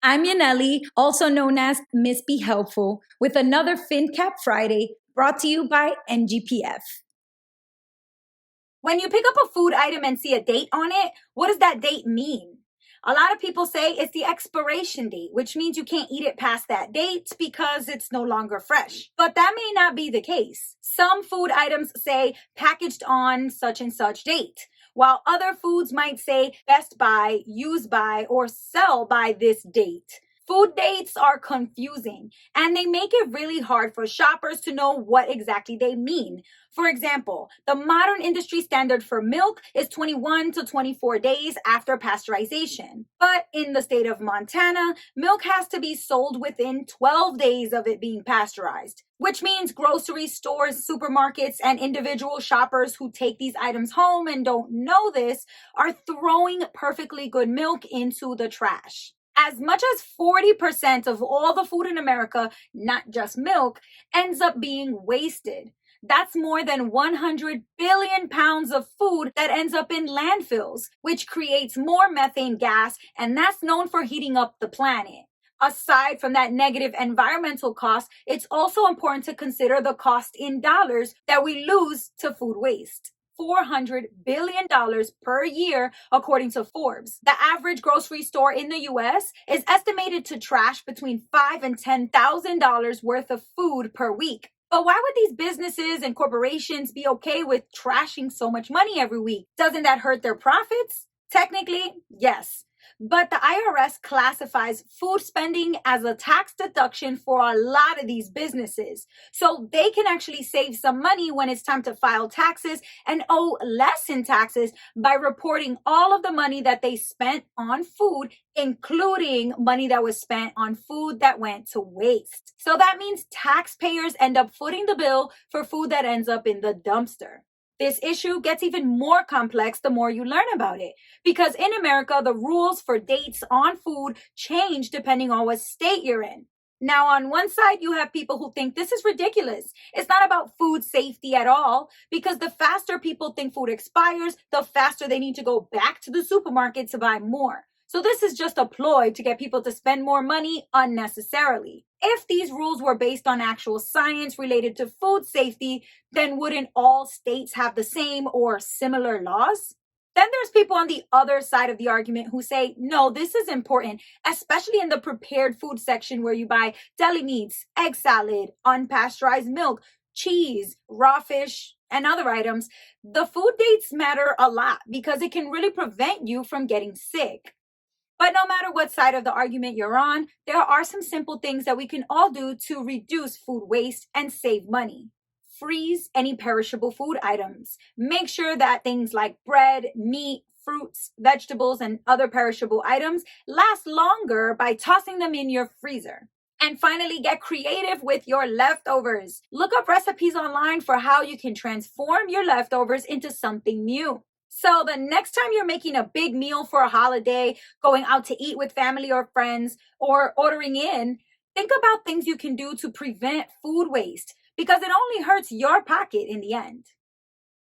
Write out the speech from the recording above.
I'm Yaneli, also known as Miss Be Helpful, with another FinCap Friday brought to you by NGPF. When you pick up a food item and see a date on it, what does that date mean? A lot of people say it's the expiration date, which means you can't eat it past that date because it's no longer fresh. But that may not be the case. Some food items say packaged on such and such date, while other foods might say best by, use by, or sell by this date. Food dates are confusing and they make it really hard for shoppers to know what exactly they mean. For example, the modern industry standard for milk is 21 to 24 days after pasteurization. But in the state of Montana, milk has to be sold within 12 days of it being pasteurized, which means grocery stores, supermarkets, and individual shoppers who take these items home and don't know this are throwing perfectly good milk into the trash. As much as 40% of all the food in America, not just milk, ends up being wasted. That's more than 100 billion pounds of food that ends up in landfills, which creates more methane gas, and that's known for heating up the planet. Aside from that negative environmental cost, it's also important to consider the cost in dollars that we lose to food waste. $400 billion per year, according to Forbes. The average grocery store in the US is estimated to trash between $5,000 and $10,000 worth of food per week. But why would these businesses and corporations be okay with trashing so much money every week? Doesn't that hurt their profits? Technically, yes. But the IRS classifies food spending as a tax deduction for a lot of these businesses. So they can actually save some money when it's time to file taxes and owe less in taxes by reporting all of the money that they spent on food, including money that was spent on food that went to waste. So that means taxpayers end up footing the bill for food that ends up in the dumpster. This issue gets even more complex the more you learn about it, because in America, the rules for dates on food change depending on what state you're in. Now, on one side, you have people who think this is ridiculous. It's not about food safety at all, because the faster people think food expires, the faster they need to go back to the supermarket to buy more. So this is just a ploy to get people to spend more money unnecessarily. If these rules were based on actual science related to food safety, then wouldn't all states have the same or similar laws? Then there's people on the other side of the argument who say, no, this is important, especially in the prepared food section where you buy deli meats, egg salad, unpasteurized milk, cheese, raw fish, and other items. The food dates matter a lot because it can really prevent you from getting sick. But no matter what side of the argument you're on, there are some simple things that we can all do to reduce food waste and save money. Freeze any perishable food items. Make sure that things like bread, meat, fruits, vegetables, and other perishable items last longer by tossing them in your freezer. And finally, get creative with your leftovers. Look up recipes online for how you can transform your leftovers into something new. So the next time you're making a big meal for a holiday, going out to eat with family or friends, or ordering in, think about things you can do to prevent food waste, because it only hurts your pocket in the end.